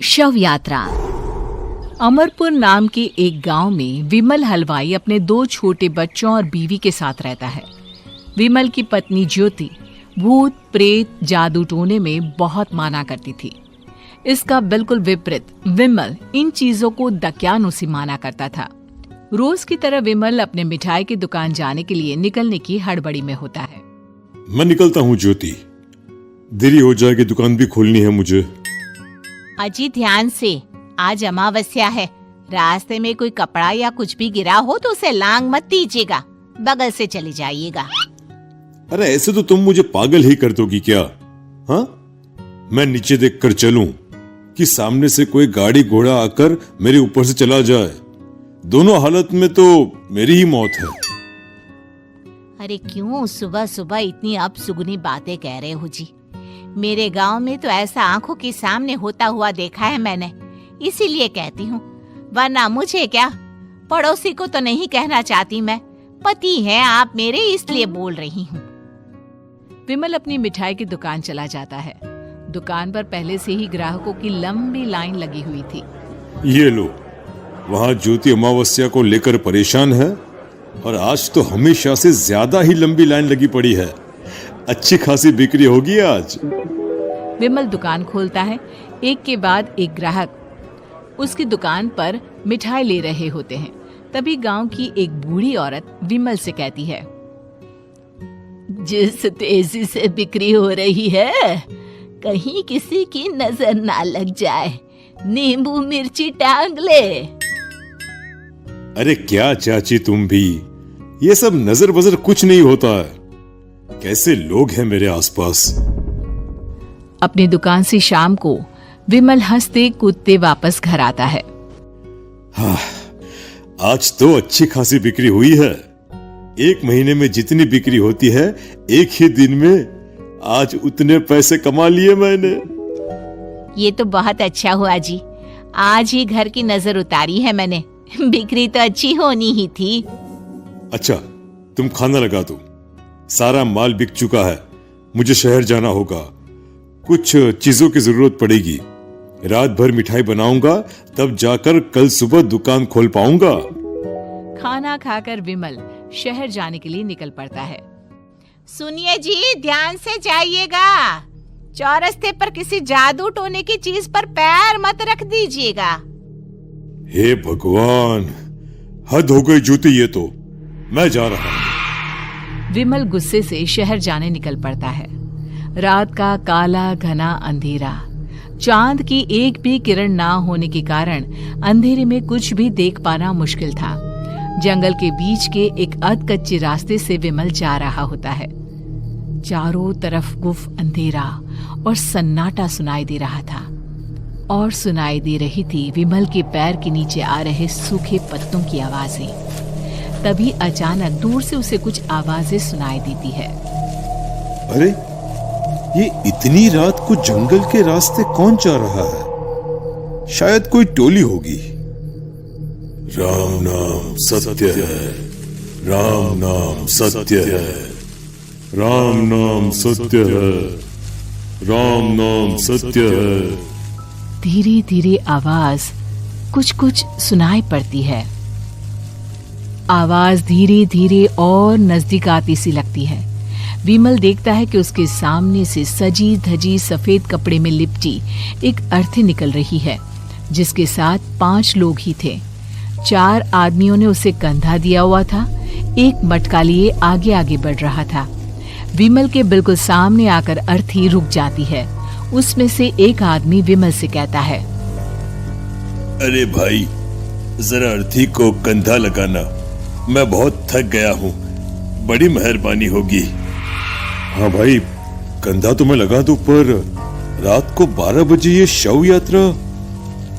शव यात्रा। अमरपुर नाम के एक गांव में विमल हलवाई अपने 2 छोटे बच्चों और बीवी के साथ रहता है। विमल की पत्नी ज्योति भूत प्रेत जादू टोने में बहुत माना करती थी। इसका बिल्कुल विपरीत विमल इन चीजों को दक्यानुसी माना करता था। रोज की तरह विमल अपने मिठाई की दुकान जाने के लिए निकलने की हड़बड़ी में होता है। मैं निकलता हूँ ज्योति, देरी हो जाएगी, दुकान भी खोलनी है मुझे। अजी ध्यान से, आज अमावस्या है। रास्ते में कोई कपड़ा या कुछ भी गिरा हो तो उसे लांग मत दीजिएगा, बगल से चली जाइएगा। अरे ऐसे तो तुम मुझे पागल ही कर दोगी क्या? हाँ, मैं नीचे देखकर चलूं कि सामने से कोई गाड़ी घोड़ा आकर मेरे ऊपर से चला जाए? दोनों हालत में तो मेरी ही मौत है। अरे क्यों सुबह सुबह इतनी अपसुगनी बातें कह रहे हो जी? मेरे गांव में तो ऐसा आंखों के सामने होता हुआ देखा है मैंने, इसीलिए कहती हूँ, वरना मुझे क्या, पड़ोसी को तो नहीं कहना चाहती मैं। पति है आप मेरे, इसलिए बोल रही हूँ। विमल अपनी मिठाई की दुकान चला जाता है। दुकान पर पहले से ही ग्राहकों की लंबी लाइन लगी हुई थी। ये लो, वहाँ ज्योति अमावस्या को लेकर परेशान है और आज तो हमेशा से ज्यादा ही लंबी लाइन लगी पड़ी है। अच्छी खासी बिक्री होगी आज। विमल दुकान खोलता है। एक के बाद एक ग्राहक उसकी दुकान पर मिठाई ले रहे होते हैं। तभी गांव की एक बूढ़ी औरत विमल से कहती है, जिस तेजी से बिक्री हो रही है, कहीं किसी की नजर ना लग जाए, नींबू मिर्ची टांग ले। अरे क्या चाची तुम भी, ये सब नजर बजर कुछ नहीं होता है। कैसे लोग हैं मेरे आसपास। अपनी दुकान से शाम को विमल हंसते कूदते वापस घर आता है। हाँ, आज तो अच्छी खासी बिक्री हुई है। एक महीने में जितनी बिक्री होती है, एक ही दिन में आज उतने पैसे कमा लिए मैंने। ये तो बहुत अच्छा हुआ जी, आज ही घर की नजर उतारी है मैंने। बिक्री तो अच्छी होनी ही थी। अच्छा, तुम खाना लगा दो, सारा माल बिक चुका है। मुझे शहर जाना होगा, कुछ चीजों की जरूरत पड़ेगी। रात भर मिठाई बनाऊंगा, तब जाकर कल सुबह दुकान खोल पाऊंगा। खाना खाकर विमल शहर जाने के लिए निकल पड़ता है। सुनिए जी, ध्यान से जाइएगा। चौरस्ते पर किसी जादू टोने की चीज पर पैर मत रख दीजिएगा। हे भगवान, हद हो गई ज्योति, ये तो मैं जा रहा हूं। विमल गुस्से से शहर जाने निकल पड़ता है। रात का काला घना अंधेरा, चांद की एक भी किरण ना होने के कारण अंधेरे में कुछ भी देख पाना मुश्किल था। जंगल के बीच के एक अधकच्चे रास्ते से विमल जा रहा होता है। चारों तरफ गुफ अंधेरा और सन्नाटा सुनाई दे रहा था, और सुनाई दे रही थी विमल के पैर के नीचे आ रहे सूखे पत्तों की आवाजें। तभी अचानक दूर से उसे कुछ आवाजें सुनाई देती है। अरे, ये इतनी रात को जंगल के रास्ते कौन जा रहा है? शायद कोई टोली होगी। राम नाम सत्य है, राम नाम सत्य है, राम नाम सत्य है, राम नाम सत्य है। धीरे धीरे आवाज कुछ कुछ सुनाई पड़ती है। आवाज धीरे धीरे और नजदीक आती सी लगती है। विमल देखता है कि उसके सामने से सजी धजी सफेद कपड़े में लिपटी एक अर्थी निकल रही है, जिसके साथ 5 लोग ही थे। 4 आदमियों ने उसे कंधा दिया हुआ था। एक मटका लिए आगे आगे बढ़ रहा था। विमल के बिल्कुल सामने आकर अर्थी रुक जाती है। उसमें से एक आदमी विमल से कहता है, अरे भाई, जरा अर्थी को कंधा लगाना, मैं बहुत थक गया हूँ, बड़ी मेहरबानी होगी। हाँ भाई, कंधा तो मैं लगा दूं, पर रात को 12 बजे ये शव यात्रा,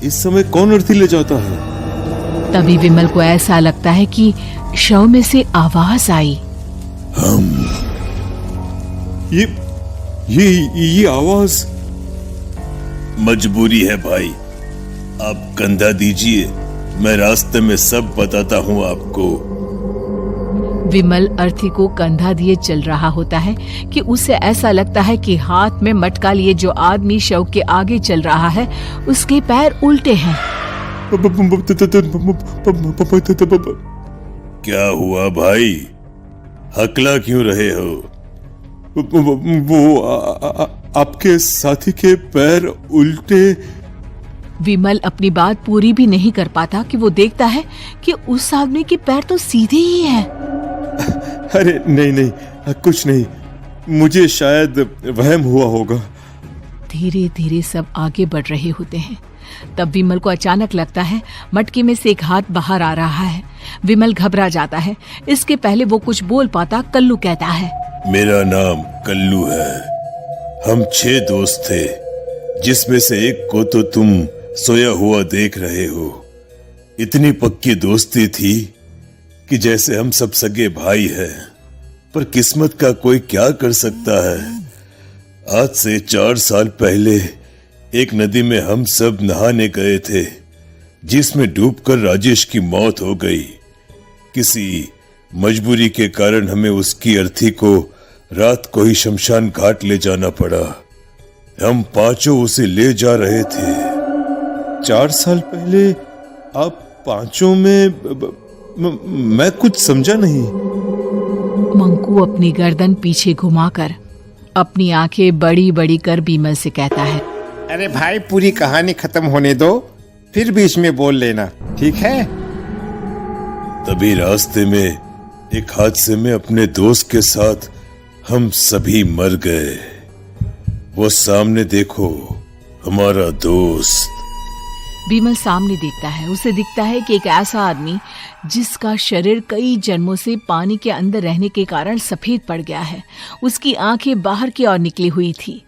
इस समय कौन अर्थी ले जाता है? तभी विमल को ऐसा लगता है कि शव में से आवाज आई, ये आवाज। मजबूरी है भाई, आप कंधा दीजिए, मैं रास्ते में सब बताता हूँ आपको। विमल अर्थी को कंधा दिए चल रहा होता है कि उसे ऐसा लगता है कि हाथ में मटका लिए जो आदमी शव के आगे चल रहा है उसके पैर उल्टे हैं। क्या हुआ भाई, हकला क्यों रहे हो? वो आपके साथी के पैर उल्टे। विमल अपनी बात पूरी भी नहीं कर पाता कि वो देखता है कि उस आदमी के पैर तो सीधे ही हैं। अरे नहीं, कुछ नहीं, मुझे शायद वहम हुआ होगा। धीरे धीरे सब आगे बढ़ रहे होते हैं। तब विमल को अचानक लगता है मटके में से एक हाथ बाहर आ रहा है। विमल घबरा जाता है। इसके पहले वो कुछ बोल पाता, कल्लू कहता है, मेरा नाम कल्लू है। हम 6 दोस्त थे, जिसमें से एक को तो तुम सोया हुआ देख रहे हो। इतनी पक्की दोस्ती थी कि जैसे हम सब सगे भाई हैं। पर किस्मत का कोई क्या कर सकता है। आज से 4 साल पहले एक नदी में हम सब नहाने गए थे, जिसमें डूबकर राजेश की मौत हो गई। किसी मजबूरी के कारण हमें उसकी अर्थी को रात को ही शमशान घाट ले जाना पड़ा। हम 5 उसे ले जा रहे थे। 4 साल पहले आप 5 में मैं कुछ समझा नहीं। मंकू अपनी गर्दन पीछे घुमाकर अपनी आंखें बड़ी बड़ी कर विमल से कहता है, अरे भाई, पूरी कहानी खत्म होने दो, फिर बीच में बोल लेना, ठीक है? तभी रास्ते में एक हादसे में अपने दोस्त के साथ हम सभी मर गए। वो सामने देखो, हमारा दोस्त। विमल सामने देखता है। उसे दिखता है कि एक ऐसा आदमी जिसका शरीर कई जन्मों से पानी के अंदर रहने के कारण सफेद पड़ गया है। उसकी आंखें बाहर की ओर निकली हुई थी।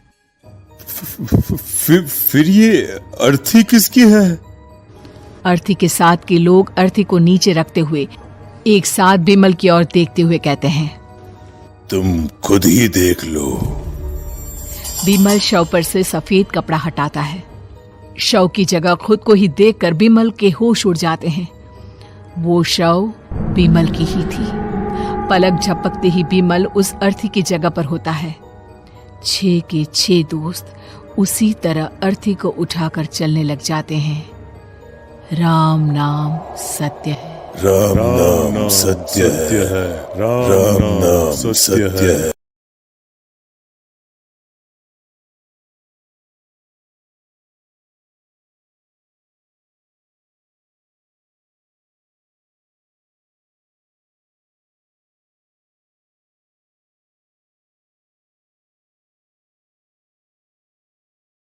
फिर ये अर्थी किसकी है? अर्थी के साथ के लोग अर्थी को नीचे रखते हुए एक साथ विमल की ओर देखते हुए कहते हैं, तुम खुद ही देख लो। विमल शव पर से सफेद कपड़ा हटाता है। शव की जगह खुद को ही देखकर विमल के होश उड़ जाते हैं। वो शव विमल की ही थी। पलक झपकते ही विमल उस अर्थी की जगह पर होता है। 6 के 6 दोस्त उसी तरह अर्थी को उठाकर चलने लग जाते हैं। राम नाम सत्य है। राम नाम सत्य है। राम नाम सत्य है।